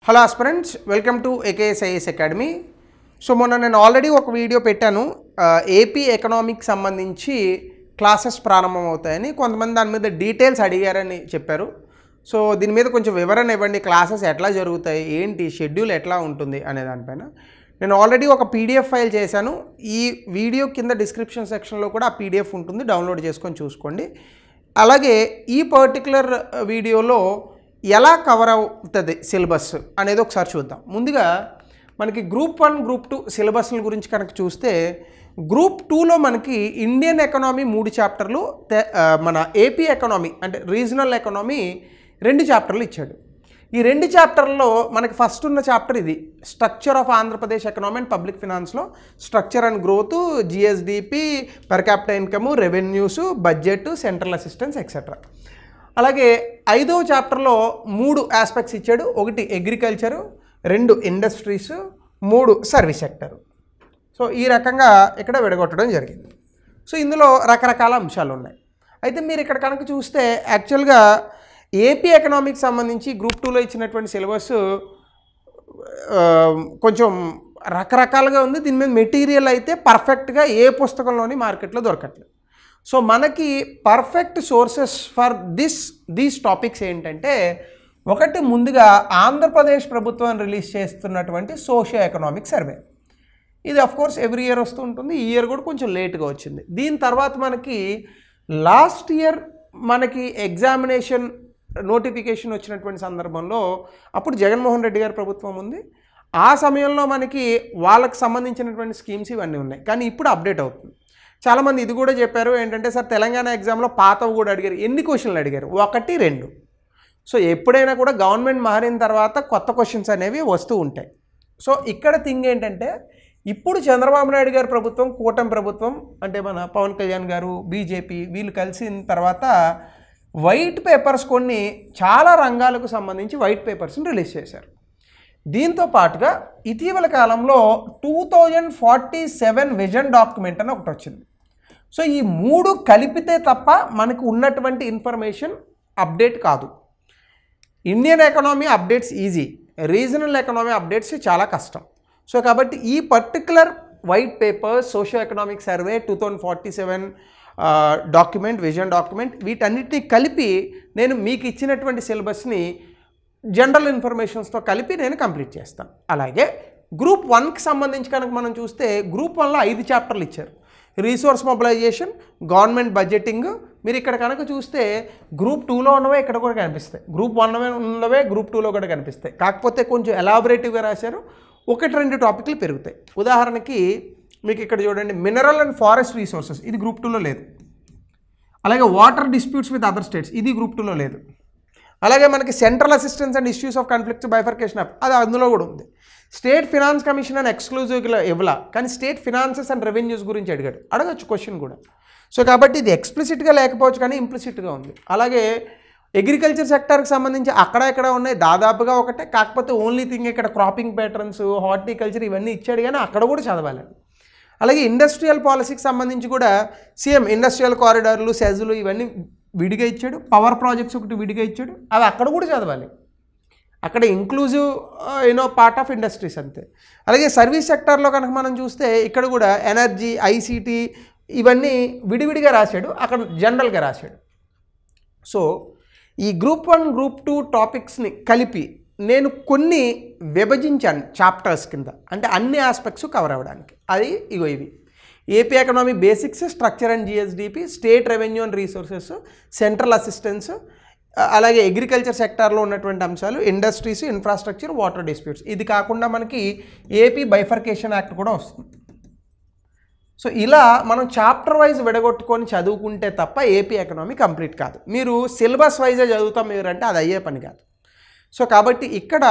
Hello aspirants, welcome to AKSIS academy. So మొన్న నేను already ఒక వీడియో పెట్టాను. ఏపీ ఎకనామిక్ సంబంధించి క్లాసెస్ ప్రారంభమవుతాయని. కొంతమంది దాని మీద డీటెయిల్స్ అడిగారని చెప్పారు. సో దీని మీద కొంచెం వివరణ ఇవ్వండి, క్లాసెస్ ఎట్లా జరుగుతాయి, ఏంటి షెడ్యూల్ ఎట్లా ఉంటుంది అనే దానిపైన. నేను ఆల్రెడీ ఒక PDF ఫైల్ చేశాను. ఈ వీడియో కింద డిస్క్రిప్షన్ సెక్షన్లో కూడా ఆ PDF ఉంటుంది, డౌన్లోడ్ చేసుకొని చూసుకోండి. అలాగే ఈ పర్టికులర్ వీడియోలో ఎలా కవర్ అవుతుంది సిలబస్ అనేది ఒకసారి చూద్దాం. ముందుగా మనకి గ్రూప్ 1, గ్రూప్ 2 సిలబస్ల గురించి కనుక చూస్తే, గ్రూప్ 2లో మనకి ఇండియన్ ఎకనామీ 3 చాప్టర్లు, మన ఏపీ ఎకనామీ అంటే రీజనల్ ఎకనామీ 2 చాప్టర్లు ఇచ్చాడు. ఈ 2 చాప్టర్లలో మనకి ఫస్ట్ ఉన్న చాప్టర్ ఇది, structure of Andhra Pradesh economy and public ఫినాన్స్లో structure and growth, GSDP, per capital income, revenues, budget, central assistance etcetera. అలాగే 5వ చాప్టర్లో 3 ఆస్పెక్ట్స్ ఇచ్చాడు. 1 agriculture, 2 industries, 3 service sector. So ఈ రకంగా ఇక్కడ విడగొట్టడం జరిగింది. సో ఇందులో రకరకాల అంశాలు ఉన్నాయి. అయితే మీరు ఇక్కడ కనుక చూస్తే యాక్చువల్గా ఏపీ ఎకనామిక్స్ సంబంధించి గ్రూప్ 2లో ఇచ్చినటువంటి సిలబస్ కొంచెం రకరకాలుగా ఉంది. దీని మీద మెటీరియల్ అయితే పర్ఫెక్ట్గా ఏ పుస్తకంలోని మార్కెట్లో దొరకట్లేదు. సో మనకి perfect sources for these topics ఏంటంటే, ఒకటి ముందుగా ఆంధ్రప్రదేశ్ ప్రభుత్వం రిలీజ్ చేస్తున్నటువంటి సోషియో ఎకనామిక్ సర్వే. ఇది అఫ్కోర్స్ ఎవ్రీ ఇయర్ వస్తూ ఉంటుంది. ఈ ఇయర్ కూడా కొంచెం లేట్గా వచ్చింది. దీని తర్వాత మనకి లాస్ట్ ఇయర్ మనకి ఎగ్జామినేషన్ నోటిఫికేషన్ వచ్చినటువంటి సందర్భంలో అప్పుడు జగన్మోహన్ రెడ్డి గారి ప్రభుత్వం ఉంది. ఆ సమయంలో మనకి వాళ్ళకి సంబంధించినటువంటి స్కీమ్స్ ఇవన్నీ ఉన్నాయి. కానీ ఇప్పుడు అప్డేట్ అవుతుంది. చాలామంది ఇది కూడా చెప్పారు ఏంటంటే, సార్ తెలంగాణ ఎగ్జామ్లో పాతవి కూడా అడిగారు. ఎన్ని క్వశ్చన్లు అడిగారు? 1, 2. సో ఎప్పుడైనా కూడా గవర్నమెంట్ మారిన తర్వాత కొత్త క్వశ్చన్స్ అనేవి వస్తూ ఉంటాయి. సో ఇక్కడ థింగ్ ఏంటంటే, ఇప్పుడు చంద్రబాబు నాయుడు గారి ప్రభుత్వం, కూటమి ప్రభుత్వం అంటే మన పవన్ కళ్యాణ్ గారు, బీజేపీ వీళ్ళు కలిసిన తర్వాత వైట్ పేపర్స్ కొన్ని చాలా రంగాలకు సంబంధించి వైట్ పేపర్స్ని రిలీజ్ చేశారు. దీంతో పాటుగా ఇటీవల కాలంలో 2047 విజన్ డాక్యుమెంట్ అని ఒకటి వచ్చింది. సో ఈ 3 కలిపితే తప్ప మనకు ఉన్నటువంటి ఇన్ఫర్మేషన్ అప్డేట్ కాదు. Indian economy updates easy, regional economy updates చాలా కష్టం. సో కాబట్టి ఈ particular white paper, socio economic survey, 2047 document, vision document, వీటన్నిటిని కలిపి నేను మీకు ఇచ్చినటువంటి సిలబస్ని జనరల్ ఇన్ఫర్మేషన్స్తో కలిపి నేను కంప్లీట్ చేస్తాను. అలాగే గ్రూప్ 1కి సంబంధించి కనుక మనం చూస్తే, గ్రూప్ 1లో 5 చాప్టర్లు ఇచ్చారు. Resource mobilization, government budgeting. మీరు ఇక్కడ కనుక చూస్తే గ్రూప్ 2లో ఉన్నవే ఇక్కడ కూడా కనిపిస్తాయి, గ్రూప్ 1 ఉన్నవే గ్రూప్ 2లో కూడా కనిపిస్తాయి. కాకపోతే కొంచెం ఎలాబొరేటివ్గా రాశారు, 1-2 టాపిక్లు పెరుగుతాయి. ఉదాహరణకి మీకు ఇక్కడ చూడండి, మినరల్ అండ్ ఫారెస్ట్ రీసోర్సెస్, ఇది గ్రూప్ 2లో లేదు. అలాగే water disputes with other states, ఇది గ్రూప్ 2లో లేదు. అలాగే మనకి central assistance and issues of conflicts bifurcation of, అది అందులో కూడా ఉంది. స్టేట్ ఫినాన్స్ కమిషన్ అని ఎక్స్క్లూజివ్గా ఇవ్వాల, కానీ స్టేట్ ఫినాన్సెస్ అండ్ రెవెన్యూస్ గురించి అడగచ్చు క్వశ్చన్ కూడా. సో కాబట్టి ఇది ఎక్స్ప్లిసిట్గా లేకపోవచ్చు, కానీ ఇంప్లిసిట్గా ఉంది. అలాగే అగ్రికల్చర్ సెక్టర్కి సంబంధించి అక్కడ ఇక్కడ ఉన్నాయి, దాదాపుగా ఒకటే. కాకపోతే ఓన్లీ థింగ్ ఇక్కడ క్రాపింగ్ ప్యాటర్న్స్, హార్టికల్చర్ ఇవన్నీ ఇచ్చాడు, కానీ అక్కడ కూడా చదవాలి. అలాగే ఇండస్ట్రియల్ పాలసీకి సంబంధించి కూడా సీఎం ఇండస్ట్రియల్ కారిడార్లు, సెజులు ఇవన్నీ విడిగా ఇచ్చాడు. పవర్ ప్రాజెక్ట్స్ ఒకటి విడిగా ఇచ్చాడు, అవి అక్కడ కూడా చదవాలి. అక్కడ ఇంక్లూజివ్ పార్ట్ ఆఫ్ ఇండస్ట్రీస్ అంతే. అలాగే సర్వీస్ సెక్టార్లో కనుక మనం చూస్తే ఇక్కడ కూడా ఎనర్జీ, ICT ఇవన్నీ విడివిడిగా రాశాడు, అక్కడ జనరల్గా రాశాడు. సో ఈ గ్రూప్ 1, గ్రూప్ 2 టాపిక్స్ని కలిపి నేను కొన్ని విభజించాను చాప్టర్స్ కింద, అంటే అన్ని ఆస్పెక్ట్స్ కవర్ అవ్వడానికి. అది ఇవి AP economy basics, structure and GSDP, state revenue and resources, central assistance, అలాగే అగ్రికల్చర్ సెక్టార్లో ఉన్నటువంటి అంశాలు, ఇండస్ట్రీస్, ఇన్ఫ్రాస్ట్రక్చర్, వాటర్ డిస్ప్యూట్స్. ఇది కాకుండా మనకి ఏపీ బైఫర్కేషన్ యాక్ట్ కూడా వస్తుంది. సో ఇలా మనం చాప్టర్ వైజ్ విడగొట్టుకొని చదువుకుంటే తప్ప ఏపీ ఎకనామీ కంప్లీట్ కాదు. మీరు సిలబస్ వైజే చదువుతాం మీరంటే అది అయ్యే పని కాదు. సో కాబట్టి ఇక్కడ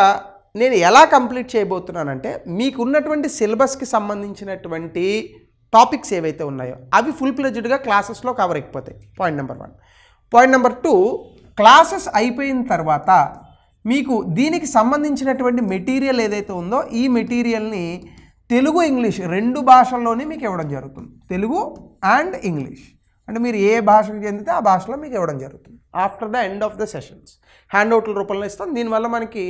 నేను ఎలా కంప్లీట్ చేయబోతున్నానంటే, మీకు ఉన్నటువంటి సిలబస్కి సంబంధించినటువంటి టాపిక్స్ ఏవైతే ఉన్నాయో అవి ఫుల్ ప్లెడ్జ్డ్గా క్లాసెస్లో కవర్ అయిపోతాయి. Point number 1. Point number 2, classes అయిపోయిన తర్వాత మీకు దీనికి సంబంధించినటువంటి మెటీరియల్ ఏదైతే ఉందో ఈ మెటీరియల్ని తెలుగు, ఇంగ్లీష్ 2 భాషల్లోనే మీకు ఇవ్వడం జరుగుతుంది. Telugu and English. అంటే మీరు ఏ భాషకు చెందితే ఆ భాషలో మీకు ఇవ్వడం జరుగుతుంది after the end of the sessions. హ్యాండ్అవుట్ల రూపంలో ఇస్తాం. దీనివల్ల మనకి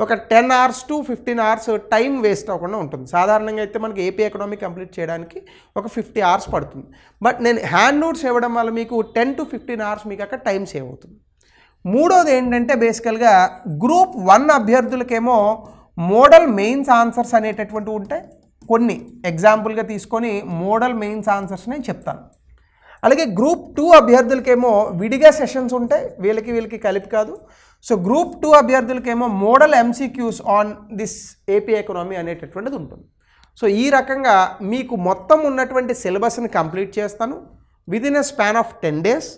ఒక 10 hours to 15 hours time waste అవ్వకుండా ఉంటుంది. సాధారణంగా అయితే మనకి ఏపీ ఎకనామీ కంప్లీట్ చేయడానికి ఒక 50 hours పడుతుంది. బట్ నేను హ్యాండ్ నోట్స్ ఇవ్వడం వల్ల మీకు 10 to 15 hours మీకు అక్కడ టైం సేవ్ అవుతుంది. మూడోది ఏంటంటే బేసికల్గా గ్రూప్ 1 అభ్యర్థులకేమో మోడల్ మెయిన్స్ ఆన్సర్స్ అనేటటువంటివి ఉంటాయి. కొన్ని ఎగ్జాంపుల్గా తీసుకొని మోడల్ మెయిన్స్ ఆన్సర్స్ నేను చెప్తాను. అలాగే గ్రూప్ 2 అభ్యర్థులకేమో విడిగా సెషన్స్ ఉంటాయి, వీళ్ళకి కలిపి కాదు. సో గ్రూప్ 2 అభ్యర్థులకేమో model MCQs on this AP economy అనేటటువంటిది ఉంటుంది. సో ఈ రకంగా మీకు మొత్తం ఉన్నటువంటి సిలబస్ని కంప్లీట్ చేస్తాను within a span of 10 days.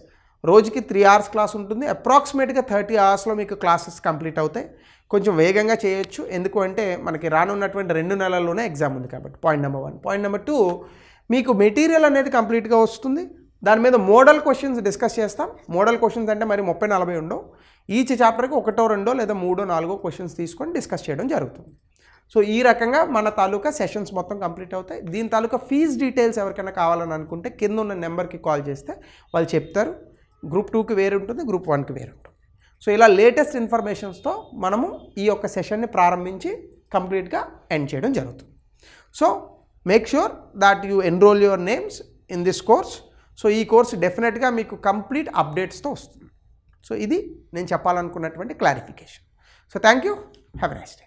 రోజుకి 3 hours క్లాస్ ఉంటుంది. అప్రాక్సిమేట్గా 30 hoursలో మీకు క్లాసెస్ కంప్లీట్ అవుతాయి. కొంచెం వేగంగా చేయొచ్చు, ఎందుకు అంటే మనకి రానున్నటువంటి 2 నెలల్లోనే ఎగ్జామ్ ఉంది కాబట్టి. Point number 1. పాయింట్ నెంబర్ 2, మీకు మెటీరియల్ అనేది కంప్లీట్గా వస్తుంది. దాని మీద మోడల్ క్వశ్చన్స్ డిస్కస్ చేస్తాం. మోడల్ క్వశ్చన్స్ అంటే మరి 30-40 ఉండవు. ఈచ్ చాప్టర్కి 1-2 లేదా 3-4 క్వశ్చన్స్ తీసుకొని డిస్కస్ చేయడం జరుగుతుంది. సో ఈ రకంగా మన తాలూకా సెషన్స్ మొత్తం కంప్లీట్ అవుతాయి. దీని తాలూకా ఫీజ్ డీటెయిల్స్ ఎవరికైనా కావాలని అనుకుంటే కింద ఉన్న నెంబర్కి కాల్ చేస్తే వాళ్ళు చెప్తారు. గ్రూప్ 2కి వేరు ఉంటుంది, గ్రూప్ 1కి వేరు ఉంటుంది. సో ఇలా లేటెస్ట్ ఇన్ఫర్మేషన్స్తో మనము ఈ యొక్క సెషన్ని ప్రారంభించి కంప్లీట్గా ఎండ్ చేయడం జరుగుతుంది. So make sure that you enrol your names in this course. So ఈ కోర్స్ డెఫినెట్గా మీకు కంప్లీట్ అప్డేట్స్తో వస్తుంది. సో ఇది నేను చెప్పాలనుకున్నటువంటి clarification. So thank you, have a nice day.